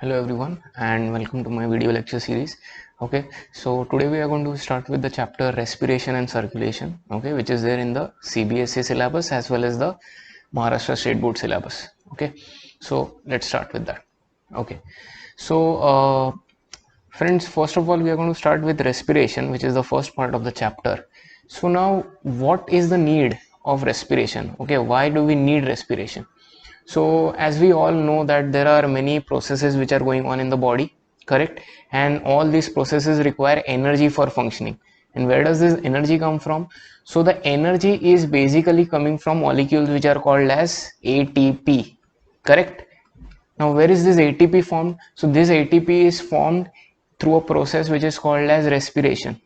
Hello everyone and welcome to my video lecture series. Okay, so today we are going to start with the chapter respiration and circulation, okay, which is there in the CBSE syllabus as well as the Maharashtra State Board syllabus. Okay, so let's start with that. Okay, so friends, first of all we are going to start with respiration, which is the first part of the chapter. So now what is the need of respiration? Okay, why do we need respiration? So as we all know that there are many processes which are going on in the body, correct? And all these processes require energy for functioning. And where does this energy come from? So the energy is basically coming from molecules which are called as ATP, correct? Now where is this ATP formed? So this ATP is formed through a process which is called as respiration,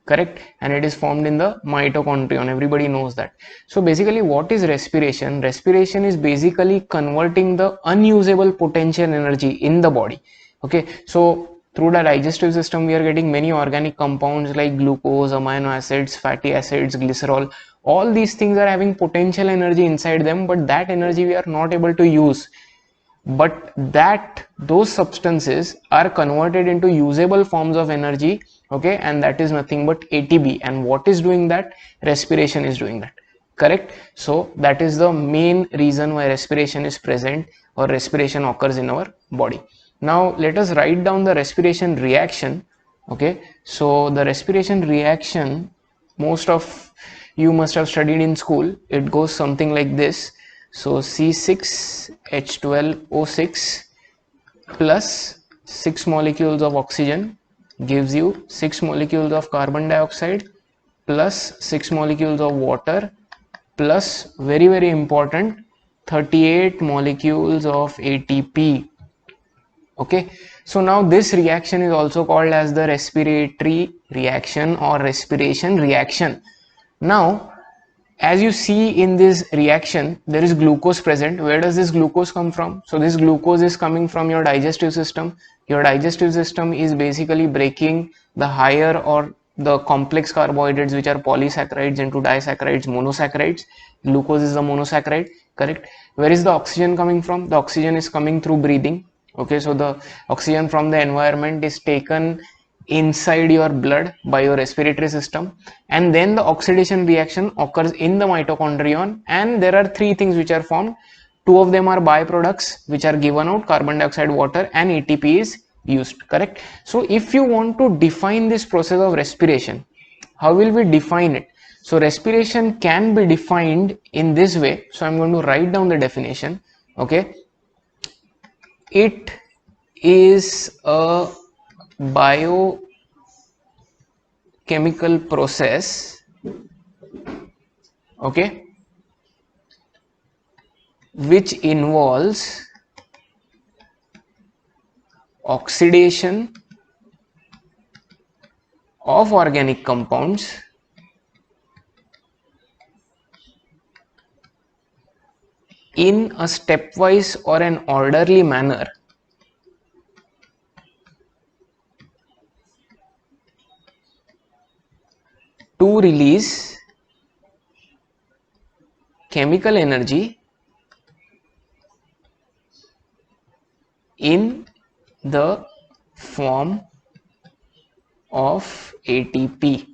correct, and it is formed in the mitochondrion. Everybody knows that. So basically what is respiration? Respiration is basically converting the unusable potential energy in the body. Okay, so through the digestive system we are getting many organic compounds like glucose, amino acids, fatty acids, glycerol. All these things are having potential energy inside them, but that energy we are not able to use, but that those substances are converted into usable forms of energy. Okay, and that is nothing but ATP. And what is doing that? Respiration is doing that, correct? So that is the main reason why respiration is present or respiration occurs in our body. Now let us write down the respiration reaction. Okay, so the respiration reaction, most of you must have studied in school. It goes something like this. So C6H12O6 plus 6 molecules of oxygen gives you 6 molecules of carbon dioxide plus 6 molecules of water plus, very important, 38 molecules of ATP. Okay, so now this reaction is also called as the respiratory reaction or respiration reaction. Now as you see in this reaction, there is glucose present. Where does this glucose come from? So this glucose is coming from your digestive system. Your digestive system is basically breaking the higher or the complex carbohydrates which are polysaccharides into disaccharides, monosaccharides. Glucose is the monosaccharide, correct? Where is the oxygen coming from? The oxygen is coming through breathing. Okay, so the oxygen from the environment is taken inside your blood by your respiratory system, and then the oxidation reaction occurs in the mitochondrion, and there are three things which are formed. Two of them are byproducts which are given out, carbon dioxide, water, and ATP is used, correct? So if you want to define this process of respiration, how will we define it? So respiration can be defined in this way. So I'm going to write down the definition. Okay, it is a biochemical process, okay, which involves oxidation of organic compounds in a stepwise or an orderly manner to release chemical energy in the form of ATP.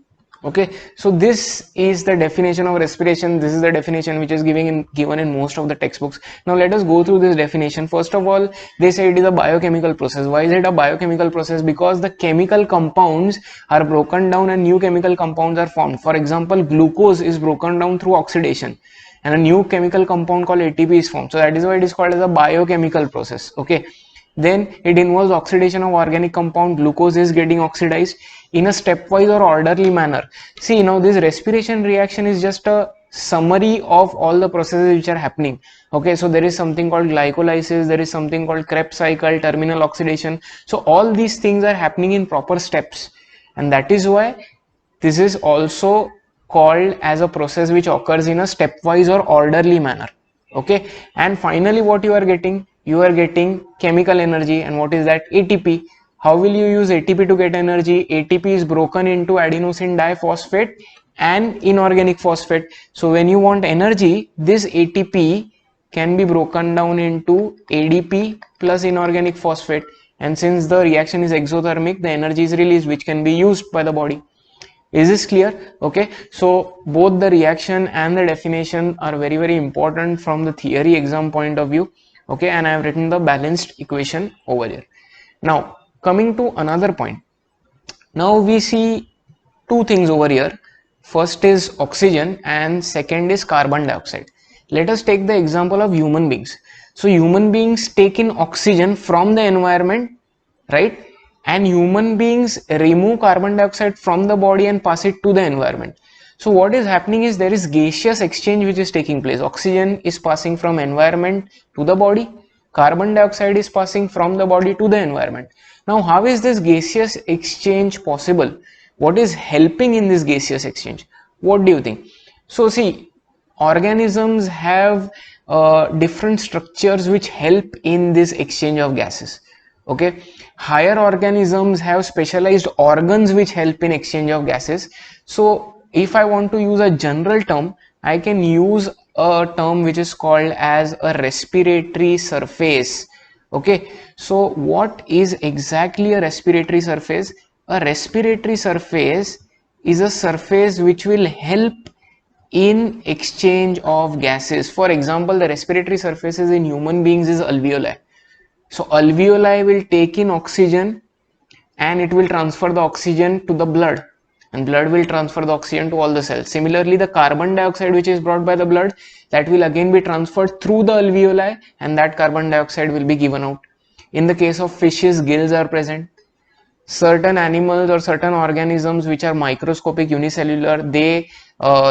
Okay, so this is the definition of respiration. This is the definition which is given in most of the textbooks. Now let us go through this definition. First of all, they say it is a biochemical process. Why is it a biochemical process? Because the chemical compounds are broken down and new chemical compounds are formed. For example, glucose is broken down through oxidation and a new chemical compound called ATP is formed. So that is why it is called as a biochemical process. Okay, then it involves oxidation of organic compound. Glucose is getting oxidized in a stepwise or orderly manner. See, now this respiration reaction is just a summary of all the processes which are happening. Okay, so there is something called glycolysis, there is something called Krebs cycle, terminal oxidation. So all these things are happening in proper steps, and that is why this is also called as a process which occurs in a stepwise or orderly manner. Okay, and finally what you are getting chemical energy. And what is that? ATP. How will you use ATP to get energy? ATP is broken into adenosine diphosphate and inorganic phosphate. So when you want energy, this ATP can be broken down into ADP plus inorganic phosphate, and since the reaction is exothermic, the energy is released which can be used by the body. Is this clear? Okay, so both the reaction and the definition are very important from the theory exam point of view. Okay, and I have written the balanced equation over here. Now coming to another point, now we see two things over here. First is oxygen and second is carbon dioxide. Let us take the example of human beings. So human beings take in oxygen from the environment, right? And human beings remove carbon dioxide from the body and pass it to the environment. So what is happening is there is gaseous exchange which is taking place. Oxygen is passing from environment to the body, carbon dioxide is passing from the body to the environment. Now how is this gaseous exchange possible? What is helping in this gaseous exchange? What do you think? So see, organisms have different structures which help in this exchange of gases. Okay, higher organisms have specialized organs which help in exchange of gases. So if I want to use a general term, I can use a term which is called as a respiratory surface. Okay, so what is exactly a respiratory surface? A respiratory surface is a surface which will help in exchange of gases. For example, the respiratory surfaces in human beings is alveoli. So alveoli will take in oxygen and it will transfer the oxygen to the blood, and blood will transfer the oxygen to all the cells. Similarly, the carbon dioxide which is brought by the blood, that will again be transferred through the alveoli, and that carbon dioxide will be given out. In the case of fishes, gills are present. Certain animals or certain organisms which are microscopic, unicellular, they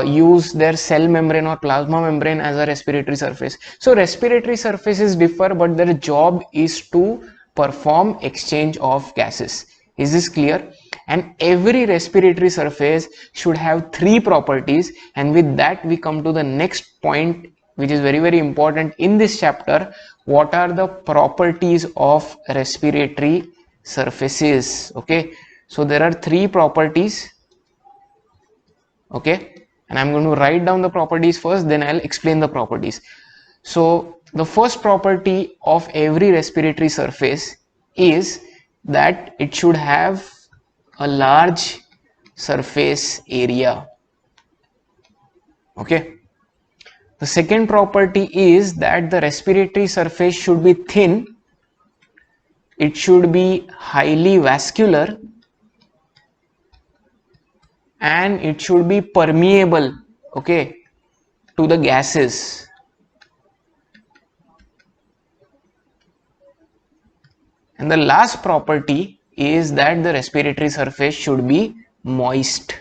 use their cell membrane or plasma membrane as a respiratory surface. So respiratory surfaces differ, but their job is to perform exchange of gases. Is this clear? And every respiratory surface should have three properties, and with that we come to the next point which is very important in this chapter. What are the properties of respiratory surfaces? Okay, so there are three properties. Okay, and I'm going to write down the properties first, then I'll explain the properties. So the first property of every respiratory surface is that it should have a large surface area. Okay, the second property is that the respiratory surface should be thin, it should be highly vascular, and it should be permeable, okay, to the gases. And the last property is that the respiratory surface should be moist.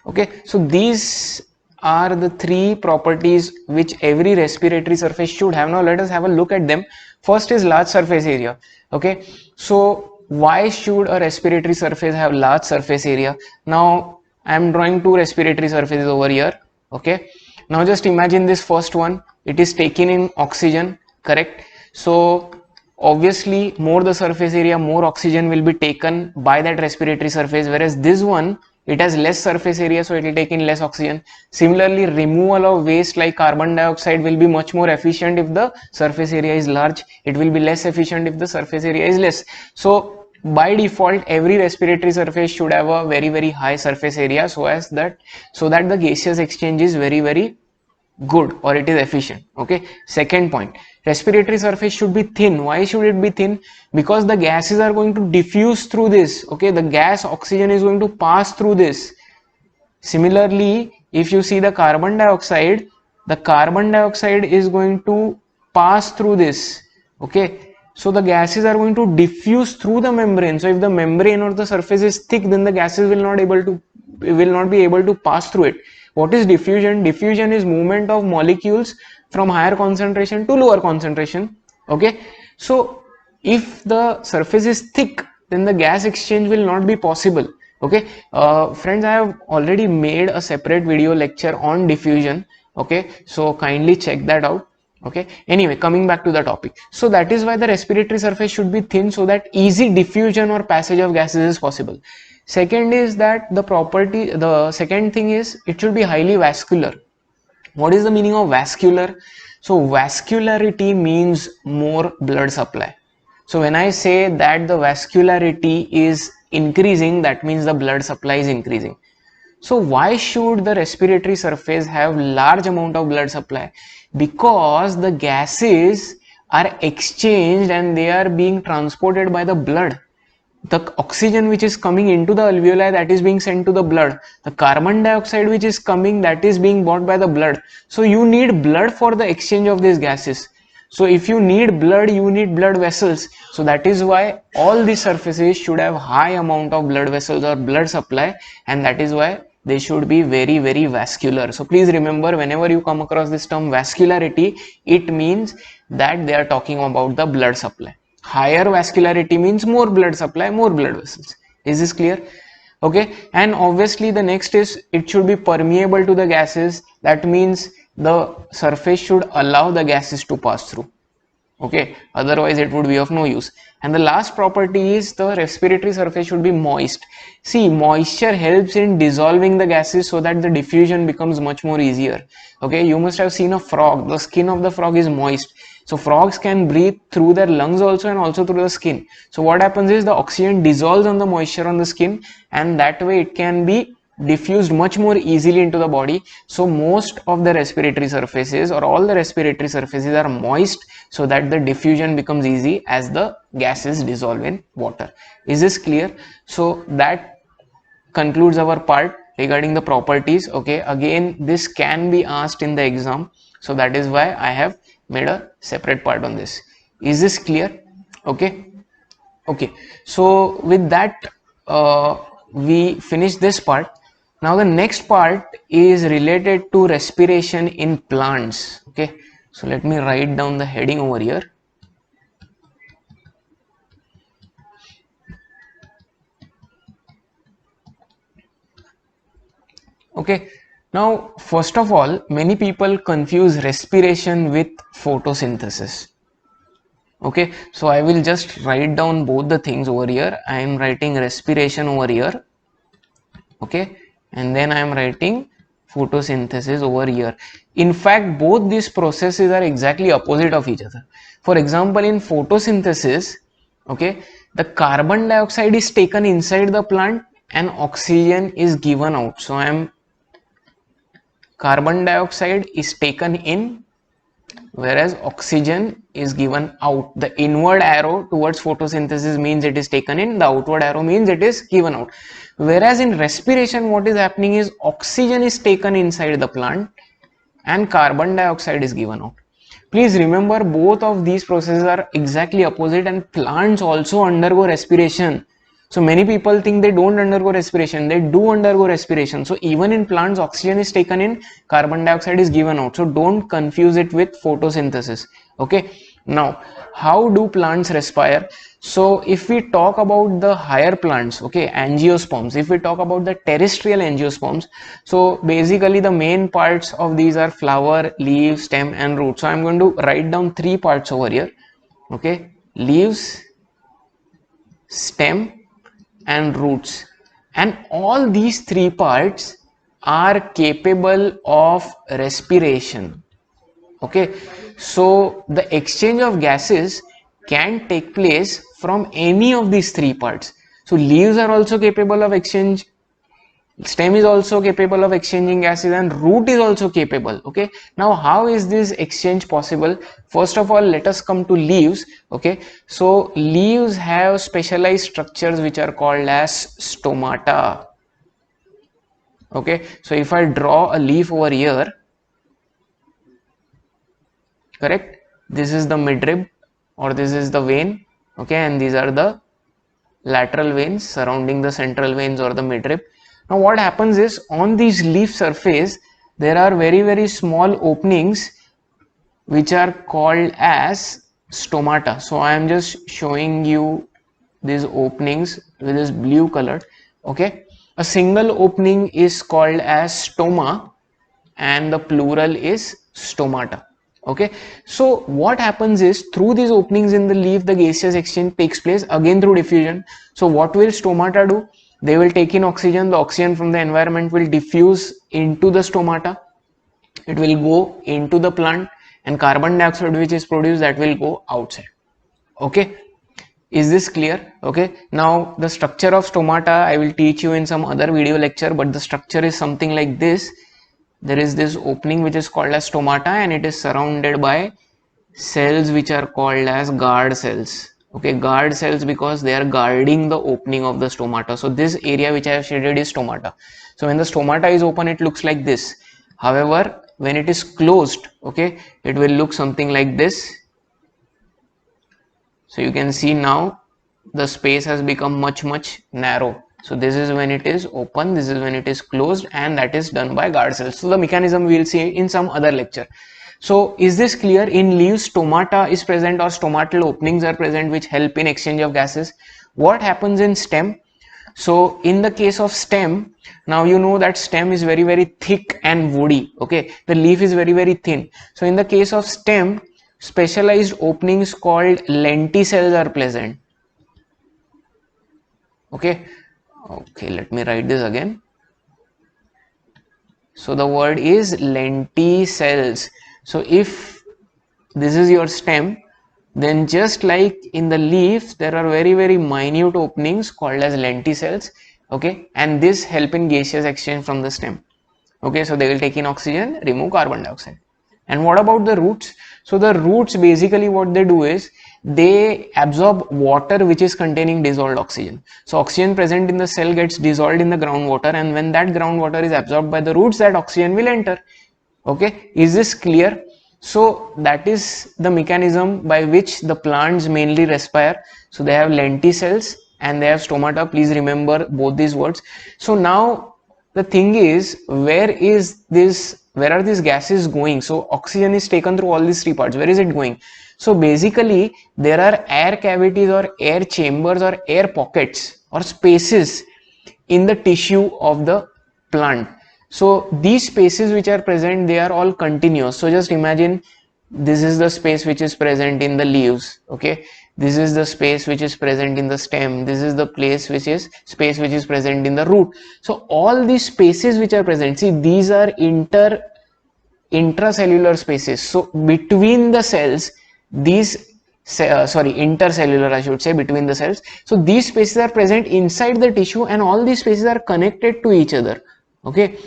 Okay, so these are the three properties which every respiratory surface should have. Now let us have a look at them. First is large surface area. Okay, so why should a respiratory surface have large surface area? Now I am drawing two respiratory surfaces over here. Okay, now just imagine this first one, it is taking in oxygen, correct? So obviously more the surface area, more oxygen will be taken by that respiratory surface, whereas this one, it has less surface area, so it will take in less oxygen. Similarly, removal of waste like carbon dioxide will be much more efficient if the surface area is large. It will be less efficient if the surface area is less. So by default, every respiratory surface should have a very high surface area, so that the gaseous exchange is very good, or it is efficient. Okay, second point, respiratory surface should be thin. Why should it be thin? Because the gases are going to diffuse through this. Okay, the gas oxygen is going to pass through this. Similarly, if you see the carbon dioxide is going to pass through this. Okay, so the gases are going to diffuse through the membrane. So if the membrane or the surface is thick, then the gases will not be able to pass through it. What is diffusion? Diffusion is movement of molecules from higher concentration to lower concentration. Okay, so if the surface is thick, then the gas exchange will not be possible. Okay, friends, I have already made a separate video lecture on diffusion. Okay, so kindly check that out. Okay, anyway, coming back to the topic, so that is why the respiratory surface should be thin, so that easy diffusion or passage of gases is possible. Second is that the second thing is it should be highly vascular. What is the meaning of vascular? So vascularity means more blood supply. So when I say that the vascularity is increasing, that means the blood supply is increasing. So why should the respiratory surface have large amount of blood supply? Because the gases are exchanged and they are being transported by the blood. The oxygen which is coming into the alveoli, that is being sent to the blood. The carbon dioxide which is coming, that is being bought by the blood. So you need blood for the exchange of these gases. So if you need blood, you need blood vessels. So that is why all these surfaces should have high amount of blood vessels or blood supply, and that is why they should be very, very vascular. So please remember, whenever you come across this term vascularity, it means that they are talking about the blood supply. Higher vascularity means more blood supply, more blood vessels. Is this clear? Okay. And obviously the next is it should be permeable to the gases. That means the surface should allow the gases to pass through. Okay, otherwise it would be of no use. And the last property is the respiratory surface should be moist. See, moisture helps in dissolving the gases so that the diffusion becomes much more easier. Okay, you must have seen a frog. The skin of the frog is moist. So frogs can breathe through their lungs also and also through the skin. So what happens is the oxygen dissolves on the moisture on the skin, and that way it can be diffused much more easily into the body. So most of the respiratory surfaces or all the respiratory surfaces are moist so that the diffusion becomes easy as the gases dissolve in water. Is this clear? So that concludes our part regarding the properties. Okay, again this can be asked in the exam, so that is why I have made a separate part on this. Is this clear? Okay. Okay, so with that we finish this part. Now the next part is related to respiration in plants. Okay, so let me write down the heading over here. Okay, now first of all, many people confuse respiration with photosynthesis. Okay, so I will just write down both the things over here. I am writing respiration over here. Okay, and then I am writing photosynthesis over here. In fact, both these processes are exactly opposite of each other. For example, in photosynthesis, okay, the carbon dioxide is taken inside the plant and oxygen is given out. So I am carbon dioxide is taken in, whereas oxygen is given out. The inward arrow towards photosynthesis means it is taken in, the outward arrow means it is given out. Whereas in respiration, what is happening is oxygen is taken inside the plant and carbon dioxide is given out. Please remember, both of these processes are exactly opposite, and plants also undergo respiration. So many people think they don't undergo respiration. They do undergo respiration. So even in plants, oxygen is taken in, carbon dioxide is given out. So don't confuse it with photosynthesis. Okay. Now, how do plants respire? So if we talk about the higher plants, okay, angiosperms, if we talk about the terrestrial angiosperms, so basically the main parts of these are flower, leaf, stem and root. So I'm going to write down three parts over here. Okay, leaves, stem and roots, and all these three parts are capable of respiration. Okay, so the exchange of gases can take place from any of these three parts. So leaves are also capable of exchange, stem is also capable of exchanging gases, and root is also capable. Okay, now how is this exchange possible? First of all, let us come to leaves. Okay, so leaves have specialized structures which are called as stomata. Okay, so if I draw a leaf over here, correct, this is the midrib or this is the vein. Okay, and these are the lateral veins surrounding the central veins or the midrib. Now what happens is, on these leaf surface there are very, very small openings which are called as stomata. So I am just showing you these openings with this blue color. Okay, a single opening is called as stoma and the plural is stomata. Okay, so what happens is, through these openings in the leaf the gaseous exchange takes place, again through diffusion. So what will stomata do? They will take in oxygen, the oxygen from the environment will diffuse into the stomata. it will go into the plant, and carbon dioxide which is produced, that will go outside. Okay, is this clear? Okay, now the structure of stomata I will teach you in some other video lecture, but the structure is something like this. There is this opening which is called as stomata, and it is surrounded by cells which are called as guard cells. Okay, guard cells because they are guarding the opening of the stomata. So this area which I have shaded is stomata. So when the stomata is open, it looks like this. However, when it is closed, okay, it will look something like this. So you can see now the space has become much narrow. So this is when it is open, this is when it is closed, and that is done by guard cells. So the mechanism we will see in some other lecture. So is this clear? In leaves, stomata is present or stomatal openings are present which help in exchange of gases. What happens in stem? So in the case of stem, now you know that stem is very thick and woody. Okay, the leaf is very thin. So in the case of stem, specialized openings called lenticels are present. Okay, let me write this again. So the word is lenticels. So if this is your stem, then just like in the leaf, there are very minute openings called as lenticels. Okay, and this help in gaseous exchange from the stem. Okay, so they will take in oxygen, remove carbon dioxide. And what about the roots? So the roots, basically what they do is they absorb water which is containing dissolved oxygen. So oxygen present in the cell gets dissolved in the groundwater, and when that groundwater is absorbed by the roots, that oxygen will enter. Okay, is this clear? So that is the mechanism by which the plants mainly respire. So they have lenticels and they have stomata. Please remember both these words. So now the thing is, where are these gases going? So oxygen is taken through all these three parts. Where is it going? So basically there are air cavities or air chambers or air pockets or spaces in the tissue of the plant. So these spaces which are present, they are all continuous. So just imagine this is the space which is present in the leaves. Okay, this is the space which is present in the stem, this is the space which is present in the root. So all these spaces which are present, see, these are intracellular spaces. So between the cells, intercellular I should say, between the cells. So these spaces are present inside the tissue, and all these spaces are connected to each other. Okay,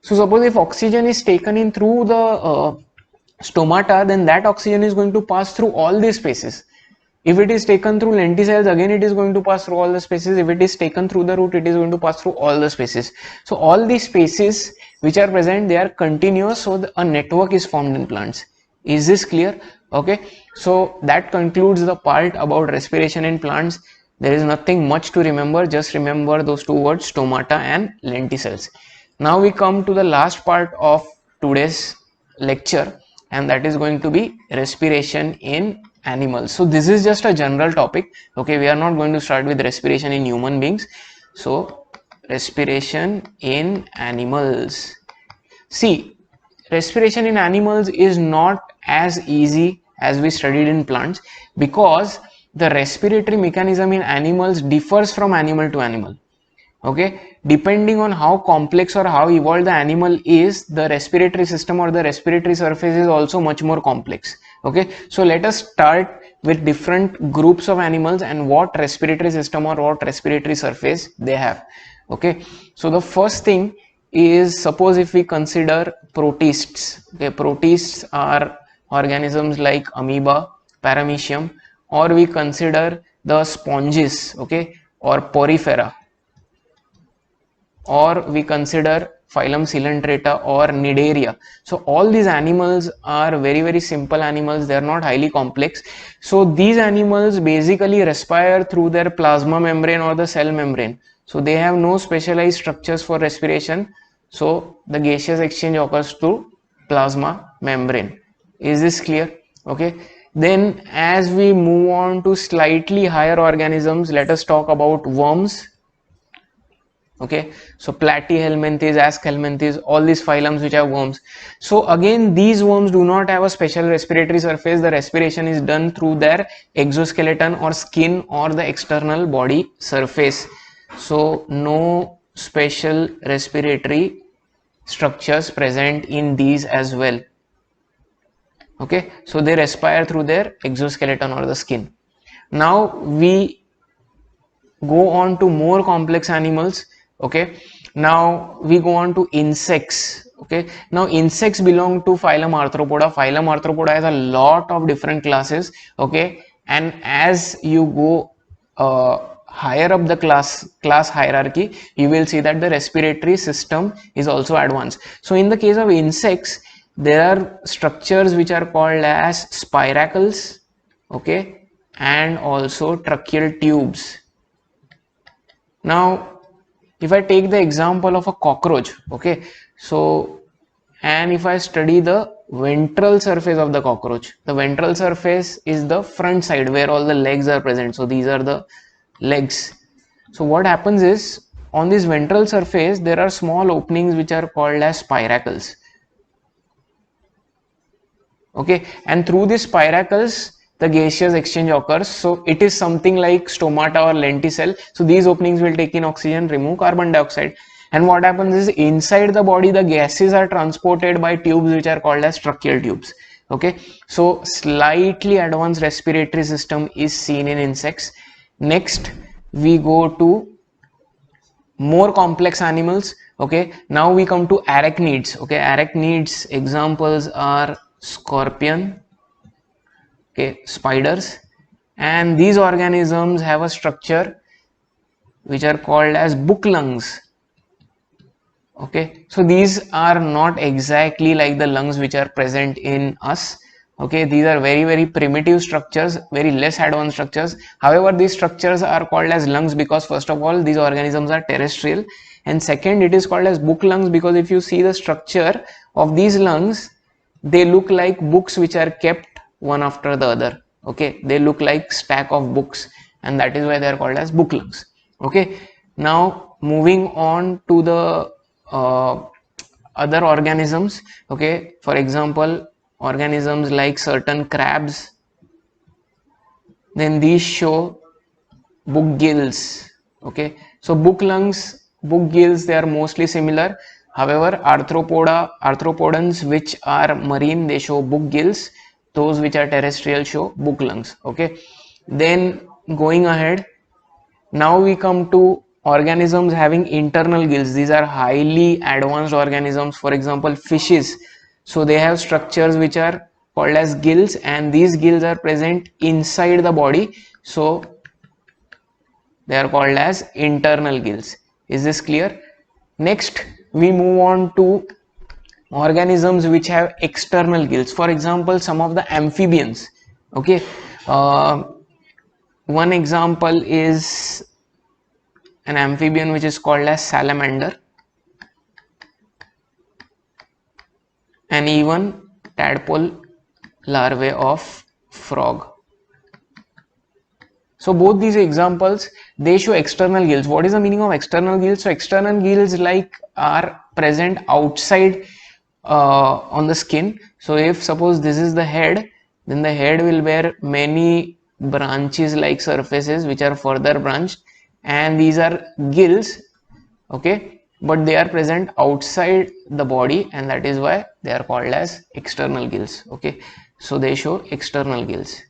so suppose if oxygen is taken in through the stomata, then that oxygen is going to pass through all these spaces. If it is taken through lenticels, again it is going to pass through all the spaces. If it is taken through the root, it is going to pass through all the spaces. So all these spaces which are present, they are continuous, so a network is formed in plants. Is this clear? Okay, so that concludes the part about respiration in plants. There is nothing much to remember, just remember those two words, stomata and lenticels. Now we come to the last part of today's lecture, and that is going to be respiration in animals. So this is just a general topic. Okay, we are not going to start with respiration in human beings. So respiration in animals. See, respiration in animals is not as easy as we studied in plants, because the respiratory mechanism in animals differs from animal to animal. Okay, depending on how complex or how evolved the animal is, the respiratory system or the respiratory surface is also much more complex. Okay, so let us start with different groups of animals and what respiratory system or what respiratory surface they have. Okay, so the first thing is, suppose if we consider protists. Okay, protists are organisms like amoeba, paramecium, or we consider the sponges, okay, or porifera, or we consider phylum Coelenterata or Cnidaria. So all these animals are very simple animals. They are not highly complex. So these animals basically respire through their plasma membrane or the cell membrane. So they have no specialized structures for respiration. So the gaseous exchange occurs through plasma membrane. Is this clear? Okay. Then as we move on to slightly higher organisms, let us talk about worms. Okay, so Platyhelminthes, Aschelminthes, all these phylums which have worms. So again, these worms do not have a special respiratory surface. The respiration is done through their exoskeleton or skin or the external body surface. So no special respiratory structures present in these as well. Okay, so they respire through their exoskeleton or the skin. Now we go on to more complex animals. Okay, now we go on to insects. Okay, now insects belong to phylum Arthropoda. Phylum Arthropoda has a lot of different classes. Okay, and as you go higher up the class hierarchy, you will see that the respiratory system is also advanced. So in the case of insects, there are structures which are called as spiracles, okay, and also tracheal tubes. Now if I take the example of a cockroach, okay, so and if I study the ventral surface of the cockroach, the ventral surface is the front side where all the legs are present. So these are the legs. So what happens is, on this ventral surface there are small openings which are called as spiracles. Okay, and through these spiracles the gaseous exchange occurs. So it is something like stomata or lenticel. So these openings will take in oxygen, remove carbon dioxide, and what happens is, inside the body the gases are transported by tubes which are called as tracheal tubes. Okay, so slightly advanced respiratory system is seen in insects. Next we go to more complex animals. Okay, now we come to arachnids. Okay, arachnids examples are scorpion, okay, spiders, and these organisms have a structure which are called as book lungs. Okay, so these are not exactly like the lungs which are present in us. Okay, these are very primitive structures, very less advanced structures. However, these structures are called as lungs because first of all these organisms are terrestrial, and second it is called as book lungs because if you see the structure of these lungs, they look like books which are kept one after the other. Okay, they look like stack of books, and that is why they are called as book lungs. Okay, now moving on to the other organisms. Okay, for example, organisms like certain crabs, then these show book gills. Okay, so book lungs, book gills, they are mostly similar. However, arthropodans which are marine, they show book gills. Those which are terrestrial show book lungs. Okay, then going ahead, now we come to organisms having internal gills. These are highly advanced organisms. For example, fishes. So they have structures which are called as gills, and these gills are present inside the body. So they are called as internal gills. Is this clear? Next we move on to organisms which have external gills. For example, some of the amphibians. Okay, one example is an amphibian which is called as salamander, and even tadpole larvae of frog. So both these examples, they show external gills. What is the meaning of external gills? So external gills like are present outside on the skin. So if suppose this is the head, then the head will bear many branches like surfaces which are further branched, and these are gills. Okay, but they are present outside the body, and that is why they are called as external gills. Okay, so they show external gills.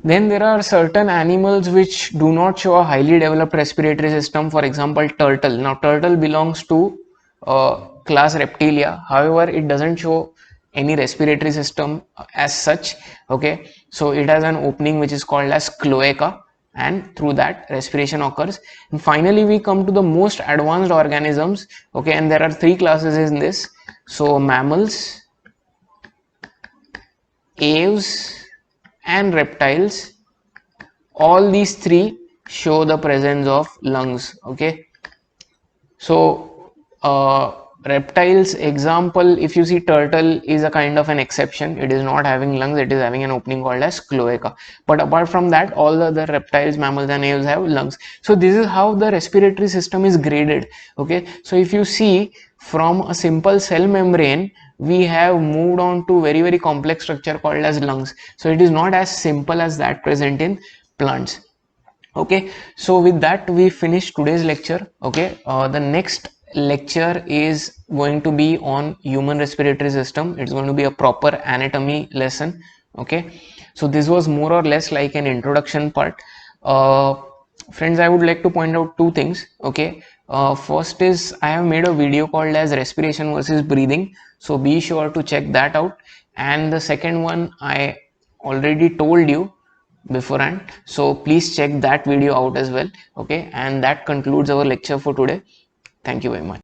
Then there are certain animals which do not show a highly developed respiratory system. For example, turtle. Now turtle belongs to class Reptilia. However, it doesn't show any respiratory system as such. Okay, so it has an opening which is called as cloaca, and through that respiration occurs. And finally we come to the most advanced organisms. Okay, and there are three classes in this. So mammals, aves, and reptiles. All these three show the presence of lungs. Okay, so reptiles example, if you see, turtle is a kind of an exception. It is not having lungs, it is having an opening called as cloaca, but apart from that all the other reptiles, mammals and aves have lungs. So this is how the respiratory system is graded. Okay, so if you see, from a simple cell membrane we have moved on to very complex structure called as lungs. So it is not as simple as that present in plants. Okay, so with that we finish today's lecture. Okay, the next lecture is going to be on human respiratory system. It's going to be a proper anatomy lesson. Okay, so this was more or less like an introduction part. uh, Friends, I would like to point out two things. Okay, first is I have made a video called as respiration versus breathing, so be sure to check that out. And the second one I already told you beforehand, so please check that video out as well. Okay, and that concludes our lecture for today. Thank you very much.